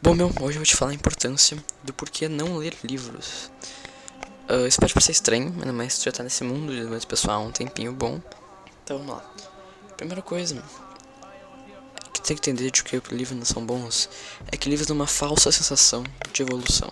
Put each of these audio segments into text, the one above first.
Bom, hoje eu vou te falar a importância do porquê não ler livros. Isso pode parecer estranho, ainda mais se tu já tá nesse mundo de desenvolvimento pessoal há um tempinho bom. Então vamos lá. Primeira coisa que tem que entender de que livros não são bons é que livros dão uma falsa sensação de evolução.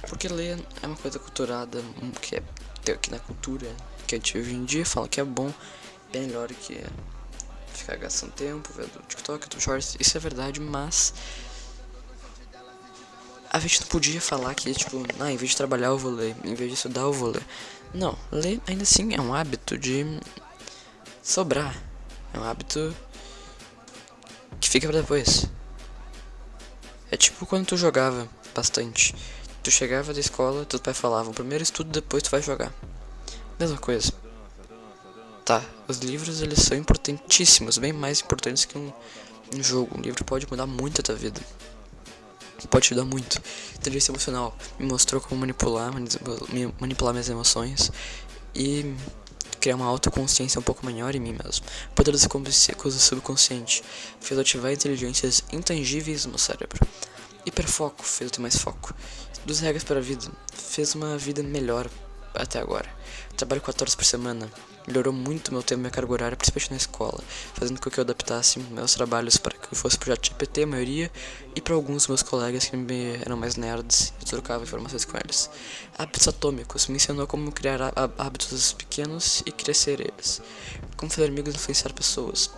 Porque ler é uma coisa culturada, que na cultura que a gente vive hoje em dia fala que é bom, bem melhor que ficar gastando tempo, vendo TikTok, YouTube Shorts. Isso é verdade, mas a gente não podia falar que, tipo, em vez de trabalhar eu vou ler, em vez de estudar eu vou ler. Não, ler ainda assim é um hábito de sobrar. É um hábito que fica pra depois. É tipo quando tu jogava bastante. Tu chegava da escola, teu pai falava, primeiro estudo, depois tu vai jogar. Mesma coisa. Tá, os livros eles são importantíssimos, bem mais importantes que um jogo. Um livro pode mudar muito a tua vida. Pode te dar muito. Inteligência emocional me mostrou como manipular minhas emoções e criar uma autoconsciência um pouco maior em mim mesmo. Poder do subconsciente fez ativar inteligências intangíveis no meu cérebro. Hiperfoco fez eu ter mais foco. 2 regras para a vida fez uma vida melhor até agora. Trabalho 4 horas por semana. Melhorou muito meu tempo e minha carga horária, principalmente na escola, fazendo com que eu adaptasse meus trabalhos para que eu fosse pro ChatGPT, a maioria, e para alguns dos meus colegas que eram mais nerds e eu trocava informações com eles. Hábitos atômicos me ensinou como criar hábitos pequenos e crescer eles. Como fazer amigos e influenciar pessoas.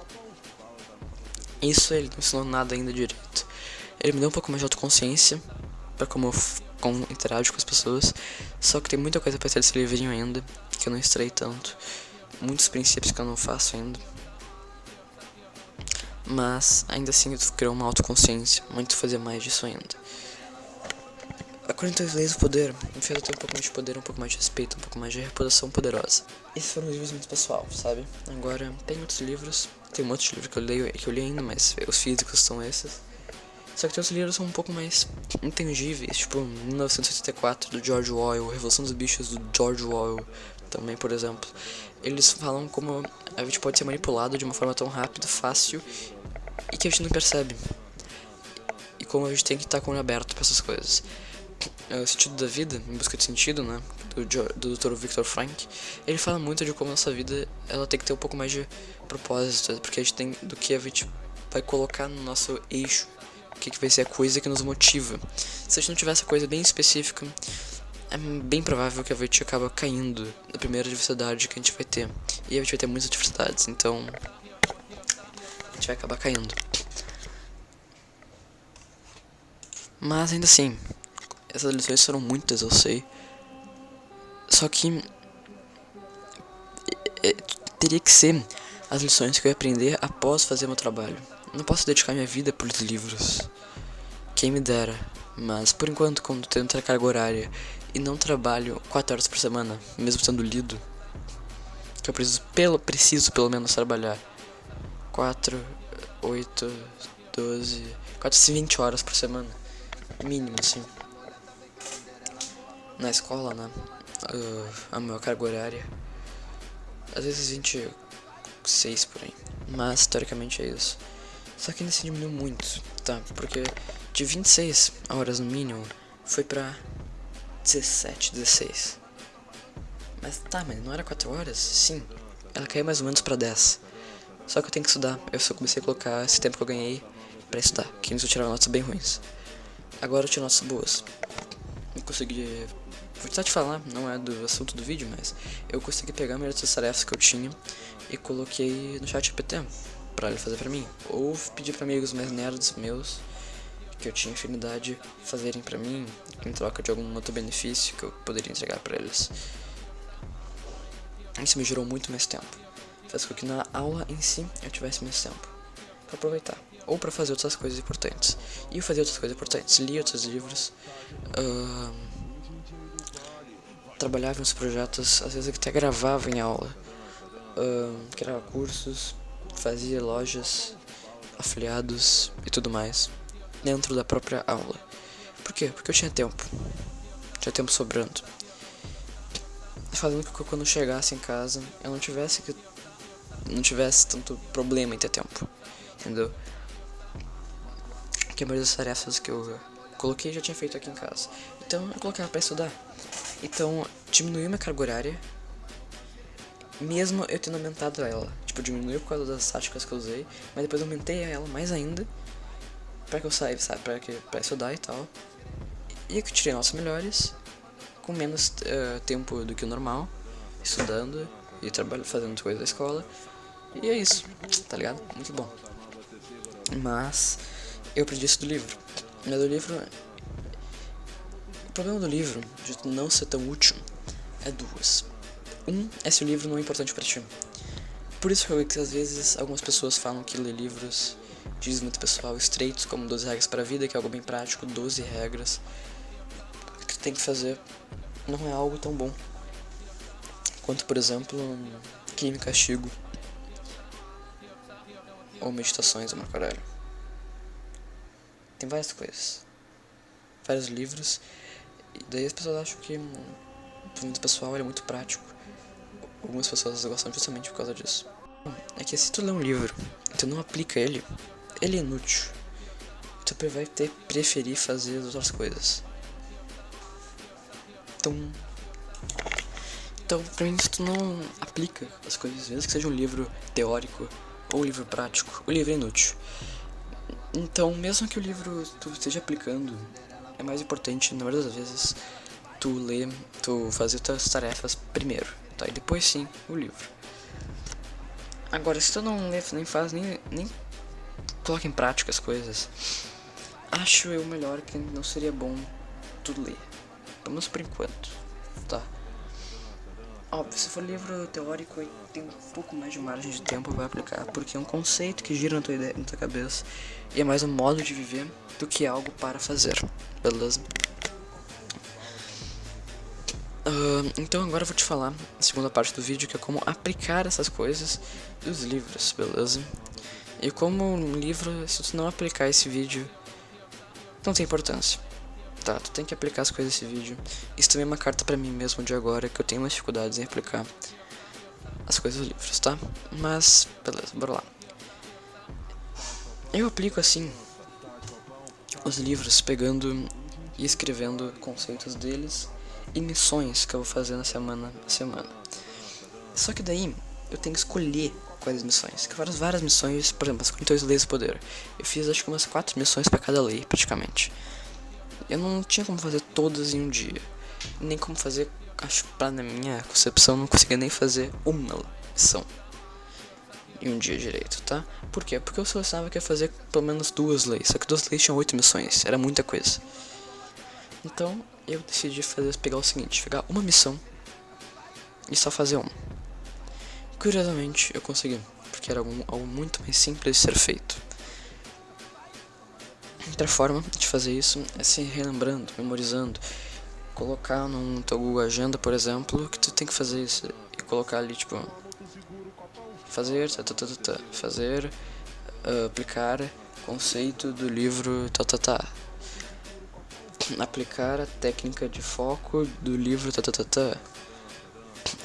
Isso ele não ensinou nada ainda direito. Ele me deu um pouco mais de autoconsciência para como interajo com as pessoas, só que tem muita coisa para ser desse livrinho ainda, que eu não extraí tanto. Muitos princípios que eu não faço ainda. Mas ainda assim eu criou uma autoconsciência. Muito fazer mais disso ainda. A 42 Leis do Poder me fez eu ter um pouco mais de poder, um pouco mais de respeito, um pouco mais de reputação poderosa. Esses foram os livros muito pessoal, sabe? Agora tem outros livros. Tem um monte de livros que eu li ainda, mas os físicos são esses. Só que tem outros livros que são um pouco mais intangíveis, tipo 1984 do George Orwell, Revolução dos Bichos do George Orwell também, por exemplo. Eles falam como a gente pode ser manipulado de uma forma tão rápida, fácil e que a gente não percebe. E como a gente tem que estar com o olho aberto para essas coisas. O Sentido da Vida, Em Busca de Sentido, né, do Dr. Viktor Frankl, ele fala muito de como a nossa vida ela tem que ter um pouco mais de propósito, porque a gente tem do que a gente vai colocar no nosso eixo, o que vai ser a coisa que nos motiva. Se a gente não tiver essa coisa bem específica, é bem provável que a gente acaba caindo na primeira diversidade que a gente vai ter. E a gente vai ter muitas diversidades, então a gente vai acabar caindo. Mas ainda assim, essas lições foram muitas, eu sei. Só que teria que ser as lições que eu ia aprender após fazer meu trabalho. Não posso dedicar minha vida por livros. Quem me dera. Mas por enquanto, quando tenho outra carga horária e não trabalho 4 horas por semana, mesmo tendo lido, que eu preciso pelo menos trabalhar 4, 8, 12, 20 horas por semana, mínimo assim. Na escola, né? A minha carga horária, às vezes 26 por aí, mas teoricamente é isso. Só que ainda se diminuiu muito, tá? Porque de 26 horas no mínimo foi pra 17, 16. Mas não era 4 horas? Sim, ela caiu mais ou menos pra 10. Só que eu tenho que estudar. Eu só comecei a colocar esse tempo que eu ganhei pra estudar, que antes eu tirava notas bem ruins. Agora eu tiro notas boas. Eu consegui... Vou tentar te falar, não é do assunto do vídeo, mas eu consegui pegar melhor das tarefas que eu tinha e coloquei no ChatGPT pra ele fazer pra mim. Ou pedir pra amigos mais nerds meus que eu tinha afinidade fazerem pra mim em troca de algum outro benefício que eu poderia entregar pra eles. Isso me gerou muito mais tempo. Faz com que na aula em si eu tivesse mais tempo pra aproveitar ou pra fazer outras coisas importantes. E eu fazia outras coisas importantes, li outros livros, trabalhava em uns projetos, às vezes até gravava em aula, criava cursos, fazia lojas, afiliados e tudo mais dentro da própria aula. Por quê? Porque eu tinha tempo sobrando, fazendo com que quando eu chegasse em casa eu não tivesse tanto problema em ter tempo, entendeu? que a maioria das tarefas que eu coloquei já tinha feito aqui em casa. Então eu colocava pra estudar. Então diminuiu minha carga horária, mesmo eu tendo aumentado ela. Tipo, diminuiu por causa das táticas que eu usei, mas depois eu aumentei ela mais ainda pra que eu saiba, sabe, pra estudar e tal. E eu tirei notas melhores, com menos tempo do que o normal, estudando e fazendo coisas da escola. E é isso, tá ligado? Muito bom. Mas eu aprendi isso do livro. Mas o livro... O problema do livro, de não ser tão útil, é duas. É se o livro não é importante pra ti. Por isso que às vezes algumas pessoas falam que ler livros de desenvolvimento pessoal estreitos, como 12 regras para a vida, que é algo bem prático, 12 regras que tu tem que fazer, não é algo tão bom quanto, por exemplo, Crime e Castigo ou Meditações do Marco Aurélio. Tem várias coisas, vários livros, e daí as pessoas acham que o desenvolvimento pessoal é muito prático. Algumas pessoas gostam justamente por causa disso. É que se tu lê um livro e tu não aplica ele, ele é inútil. Tu vai preferir fazer as outras coisas. Então, pra mim, se tu não aplica as coisas, mesmo que seja um livro teórico ou um livro prático, o livro é inútil. Então, mesmo que o livro tu esteja aplicando, é mais importante, na maioria das vezes, tu fazer tuas tarefas primeiro, tá? E depois sim, o livro. Agora, se tu não lê, nem faz, nem coloca em prática as coisas, acho eu melhor que não seria bom tu ler. Pelo menos por enquanto, tá? Óbvio, se for livro teórico e tem um pouco mais de margem de tempo, vai aplicar, porque é um conceito que gira na tua ideia, na tua cabeça, e é mais um modo de viver do que algo para fazer, beleza? Então agora eu vou te falar a segunda parte do vídeo, que é como aplicar essas coisas dos livros, beleza? E como um livro, se tu não aplicar esse vídeo, não tem importância. Tá, tu tem que aplicar as coisas desse vídeo. Isso também é uma carta pra mim mesmo de agora, que eu tenho umas dificuldades em aplicar as coisas dos livros, tá? Mas, beleza, bora lá. Eu aplico assim os livros, pegando e escrevendo conceitos deles e missões que eu vou fazer na semana a semana. Só que daí eu tenho que escolher quais missões. Que várias missões, por exemplo, as 42 leis do poder. Eu fiz acho que umas 4 missões pra cada lei, praticamente. Eu não tinha como fazer todas em um dia. Nem como fazer, acho que na minha concepção, não conseguia nem fazer uma missão em um dia direito, tá? Por quê? Porque eu selecionava que ia fazer pelo menos 2 leis. Só que 2 leis tinham 8 missões, era muita coisa. Então eu decidi pegar o seguinte, pegar uma missão e só fazer uma. Curiosamente eu consegui, porque era algo muito mais simples de ser feito. Outra forma de fazer isso é se relembrando, memorizando, colocar no teu Google Agenda, por exemplo, que tu tem que fazer isso e colocar ali, tipo, fazer, fazer, aplicar conceito do livro, aplicar a técnica de foco do livro,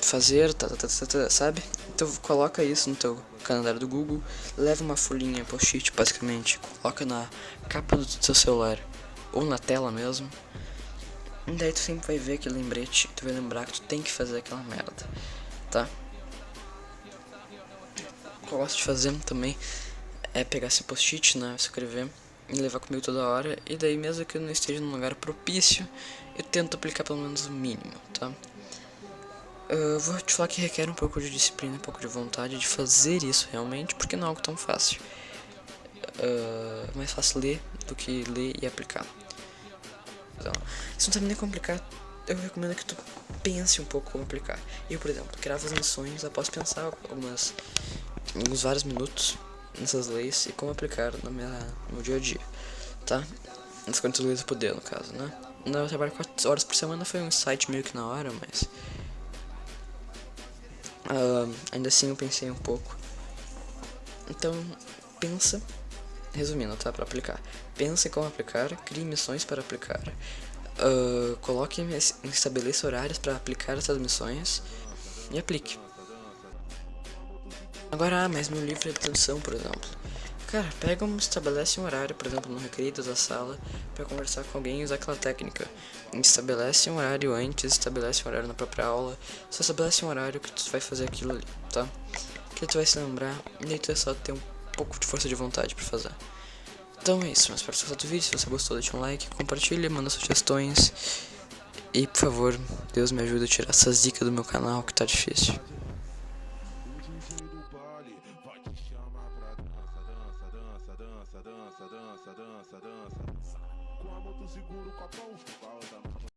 fazer, sabe? Então coloca isso no teu calendário do Google, leva uma folhinha post-it basicamente, coloca na capa do teu celular ou na tela mesmo, e daí tu sempre vai ver aquele lembrete, tu vai lembrar que tu tem que fazer aquela merda, tá? O que eu gosto de fazer também é pegar esse post-it, né, escrever e levar comigo toda hora, e daí mesmo que eu não esteja num lugar propício, eu tento aplicar pelo menos o mínimo, tá? Vou te falar que requer um pouco de disciplina, um pouco de vontade de fazer isso realmente, porque não é algo tão fácil. É mais fácil ler do que ler e aplicar. Então, se não sabe nem como aplicar, eu recomendo que tu pense um pouco como aplicar. Eu, por exemplo, criava as missões após pensar alguns vários minutos nessas leis e como aplicar no meu dia a dia, tá? Nas 40 leis do poder, no caso, né? Eu trabalho 4 horas por semana, foi um insight meio que na hora, mas... ainda assim eu pensei um pouco. Então, pensa, resumindo, tá? Pra aplicar. Pense em como aplicar, crie missões para aplicar. Estabeleça horários para aplicar essas missões e aplique. Agora, mas meu livro é de tradução, por exemplo. Cara, estabelece um horário, por exemplo, no recreio da sala, pra conversar com alguém e usar aquela técnica. Estabelece um horário antes, estabelece um horário na própria aula, só estabelece um horário que tu vai fazer aquilo ali, tá? Que tu vai se lembrar, e aí tu é só ter um pouco de força de vontade pra fazer. Então é isso, mas espero que você gostou do vídeo. Se você gostou, deixa um like, compartilha, manda sugestões. E por favor, Deus me ajuda a tirar essas dicas do meu canal que tá difícil. O DJ do baile vai te chamar pra dança, dança, dança, dança, dança, dança, dança, dança. Com a moto seguro com a mão, com a outra mão